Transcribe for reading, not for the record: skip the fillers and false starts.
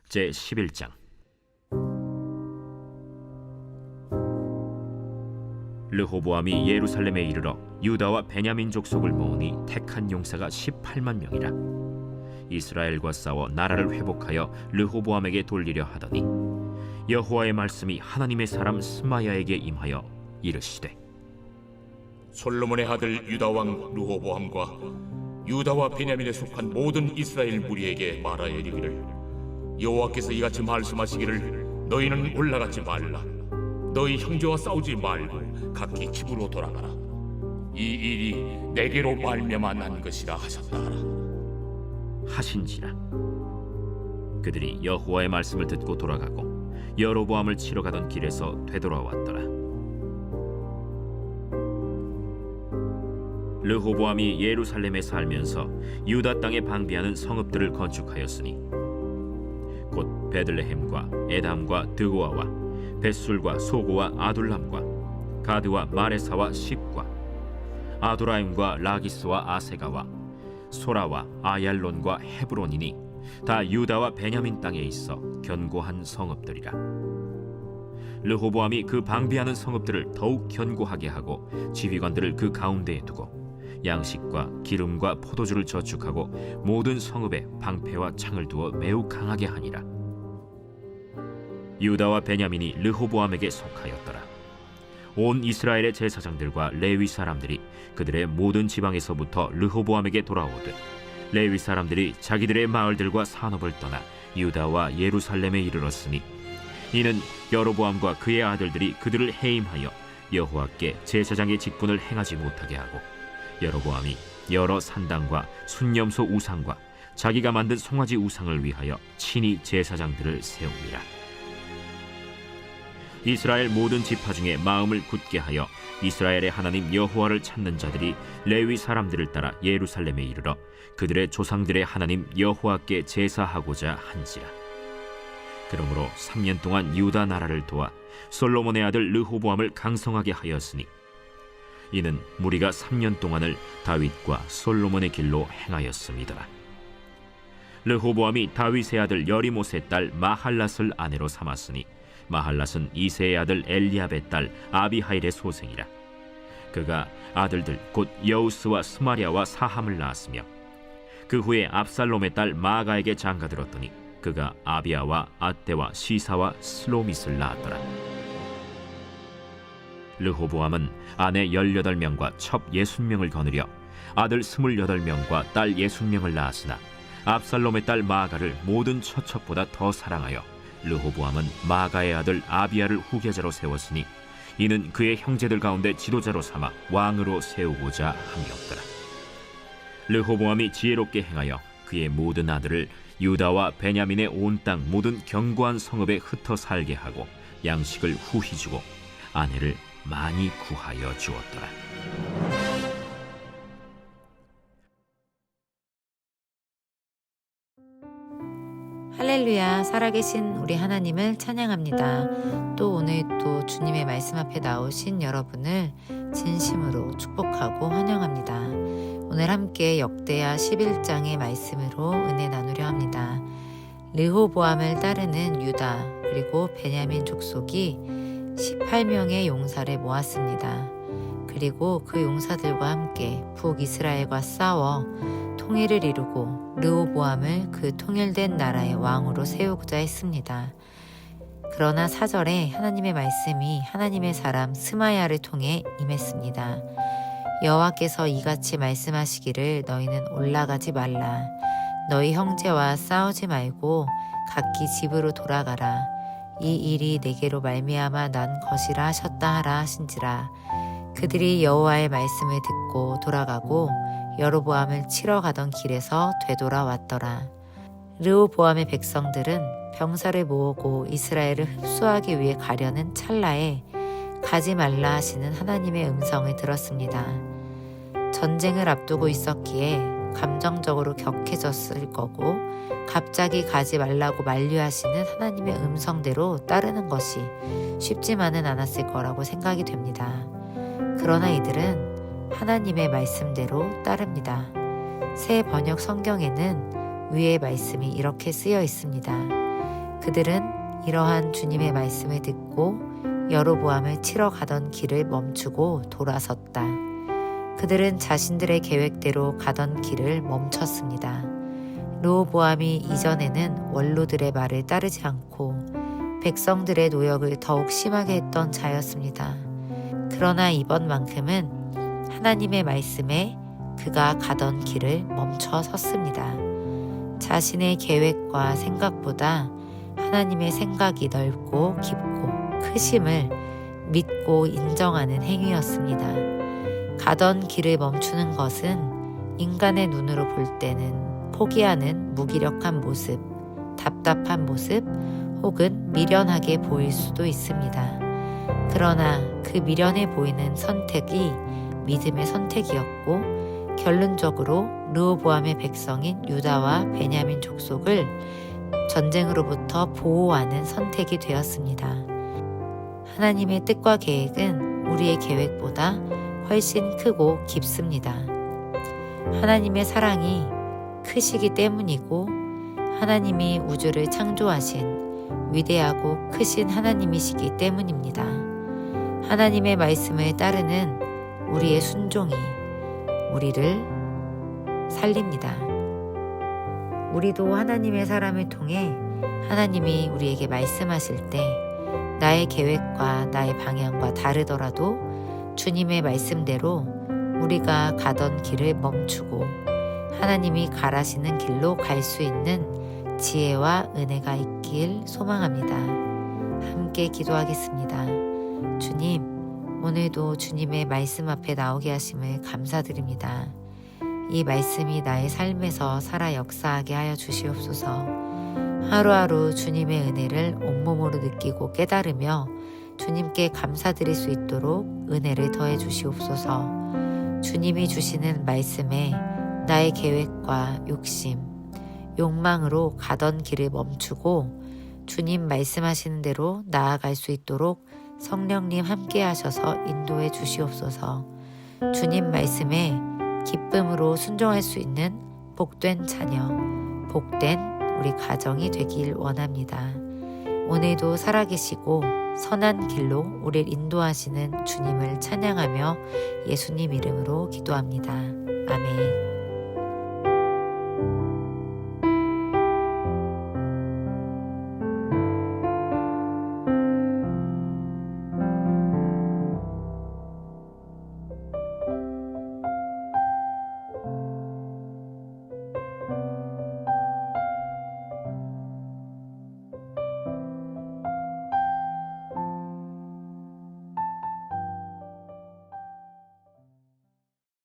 제11장. 르호보암이 예루살렘에 이르러 유다와 베냐민 족속을 모으니 택한 용사가 18만 명이라. 이스라엘과 싸워 나라를 회복하여 르호보암에게 돌리려 하더니 여호와의 말씀이 하나님의 사람 스마야에게 임하여 이르시되, 솔로몬의 아들 유다 왕 르호보암과 유다와 베냐민에 속한 모든 이스라엘 무리에게 말하여 이르기를, 여호와께서 이같이 말씀하시기를, 너희는 올라가지 말라. 너희 형제와 싸우지 말고 각기 집으로 돌아가라. 이 일이 내게로 말미암아 난 것이라 하셨다 하라. 하신지라. 그들이 여호와의 말씀을 듣고 돌아가고 여로보암을 치러 가던 길에서 되돌아왔더라. 르호보암이 예루살렘에 살면서 유다 땅에 방비하는 성읍들을 건축하였으니 곧 베들레헴과 에담과 드고아와 벳술과 소고와 아둘람과 가드와 마레사와 십과 아도라임과 라기스와 아세가와 소라와 아얄론과 헤브론이니 다 유다와 베냐민 땅에 있어 견고한 성읍들이라. 르호보암이 그 방비하는 성읍들을 더욱 견고하게 하고 지휘관들을 그 가운데에 두고 양식과 기름과 포도주를 저축하고 모든 성읍에 방패와 창을 두어 매우 강하게 하니라. 유다와 베냐민이 르호보암에게 속하였더라. 온 이스라엘의 제사장들과 레위 사람들이 그들의 모든 지방에서부터 르호보암에게 돌아오되, 레위 사람들이 자기들의 마을들과 산업을 떠나 유다와 예루살렘에 이르렀으니, 이는 여로보암과 그의 아들들이 그들을 해임하여 여호와께 제사장의 직분을 행하지 못하게 하고, 여로보암이 여러 산당과 순념소 우상과 자기가 만든 송아지 우상을 위하여 친히 제사장들을 세웁니다. 이스라엘 모든 지파 중에 마음을 굳게 하여 이스라엘의 하나님 여호와를 찾는 자들이 레위 사람들을 따라 예루살렘에 이르러 그들의 조상들의 하나님 여호와께 제사하고자 한지라. 그러므로 3년 동안 유다 나라를 도와 솔로몬의 아들 르호보암을 강성하게 하였으니, 이는 무리가 3년 동안을 다윗과 솔로몬의 길로 행하였습니다. 르호보암이 다윗의 아들 여리못의 딸 마할랏을 아내로 삼았으니, 마할랏은 이새의 아들 엘리압의 딸 아비하일의 소생이라. 그가 아들들 곧 여우스와 스마랴와 사함을 낳았으며, 그 후에 압살롬의 딸 마아가에게 장가들었더니 그가 아비아와 아떼와 시사와 슬로밋을 낳았더라. 르호보암은 아내 18명과 첩 60명을 거느려 아들 28명과 딸 60명을 낳았으나, 압살롬의 딸 마아가를 모든 처첩보다 더 사랑하여 르호보암은 마아가의 아들 아비아를 후계자로 세웠으니, 이는 그의 형제들 가운데 지도자로 삼아 왕으로 세우고자 함이었더라. 르호보암이 지혜롭게 행하여 그의 모든 아들을 유다와 베냐민의 온 땅 모든 견고한 성읍에 흩어 살게 하고 양식을 후히 주고 아내를 많이 구하여 주었더라. 할렐루야, 살아계신 우리 하나님을 찬양합니다. 또 오늘 또 주님의 말씀 앞에 나오신 여러분을 진심으로 축복하고 환영합니다. 오늘 함께 역대하 11장의 말씀으로 은혜 나누려 합니다. 르호보암을 따르는 유다 그리고 베냐민 족속이 18명의 용사를 모았습니다. 그리고 그 용사들과 함께 북이스라엘과 싸워 통일을 이루고 르호보암을 그 통일된 나라의 왕으로 세우고자 했습니다. 그러나 4절에 하나님의 말씀이 하나님의 사람 스마야를 통해 임했습니다. 여호와께서 이같이 말씀하시기를, 너희는 올라가지 말라. 너희 형제와 싸우지 말고 각기 집으로 돌아가라. 이 일이 내게로 말미암아 난 것이라 하셨다 하라 하신지라. 그들이 여호와의 말씀을 듣고 돌아가고 여로보암을 치러 가던 길에서 되돌아왔더라. 르호보암의 백성들은 병사를 모으고 이스라엘을 흡수하기 위해 가려는 찰나에 가지 말라 하시는 하나님의 음성을 들었습니다. 전쟁을 앞두고 있었기에 감정적으로 격해졌을 거고, 갑자기 가지 말라고 만류하시는 하나님의 음성대로 따르는 것이 쉽지만은 않았을 거라고 생각이 됩니다. 그러나 이들은 하나님의 말씀대로 따릅니다. 새 번역 성경에는 위의 말씀이 이렇게 쓰여 있습니다. 그들은 이러한 주님의 말씀을 듣고 여로보암을 치러 가던 길을 멈추고 돌아섰다. 그들은 자신들의 계획대로 가던 길을 멈췄습니다. 르호보암이 이전에는 원로들의 말을 따르지 않고 백성들의 노역을 더욱 심하게 했던 자였습니다. 그러나 이번만큼은 하나님의 말씀에 그가 가던 길을 멈춰 섰습니다. 자신의 계획과 생각보다 하나님의 생각이 넓고 깊고 크심을 믿고 인정하는 행위였습니다. 가던 길을 멈추는 것은 인간의 눈으로 볼 때는 포기하는 무기력한 모습, 답답한 모습 혹은 미련하게 보일 수도 있습니다. 그러나 그 미련해 보이는 선택이 믿음의 선택이었고 결론적으로 르호보암의 백성인 유다와 베냐민 족속을 전쟁으로부터 보호하는 선택이 되었습니다. 하나님의 뜻과 계획은 우리의 계획보다 훨씬 크고 깊습니다. 하나님의 사랑이 크시기 때문이고 하나님이 우주를 창조하신 위대하고 크신 하나님이시기 때문입니다. 하나님의 말씀을 따르는 우리의 순종이 우리를 살립니다. 우리도 하나님의 사람을 통해 하나님이 우리에게 말씀하실 때 나의 계획과 나의 방향과 다르더라도 주님의 말씀대로 우리가 가던 길을 멈추고 하나님이 가라시는 길로 갈 수 있는 지혜와 은혜가 있길 소망합니다. 함께 기도하겠습니다. 주님, 오늘도 주님의 말씀 앞에 나오게 하심을 감사드립니다. 이 말씀이 나의 삶에서 살아 역사하게 하여 주시옵소서. 하루하루 주님의 은혜를 온몸으로 느끼고 깨달으며 주님께 감사드릴 수 있도록 은혜를 더해 주시옵소서. 주님이 주시는 말씀에 나의 계획과 욕심, 욕망으로 가던 길을 멈추고 주님 말씀하시는 대로 나아갈 수 있도록 성령님 함께 하셔서 인도해 주시옵소서. 주님 말씀에 기쁨으로 순종할 수 있는 복된 자녀, 복된 우리 가정이 되길 원합니다. 오늘도 살아계시고 선한 길로 우리를 인도하시는 주님을 찬양하며 예수님 이름으로 기도합니다. 아멘.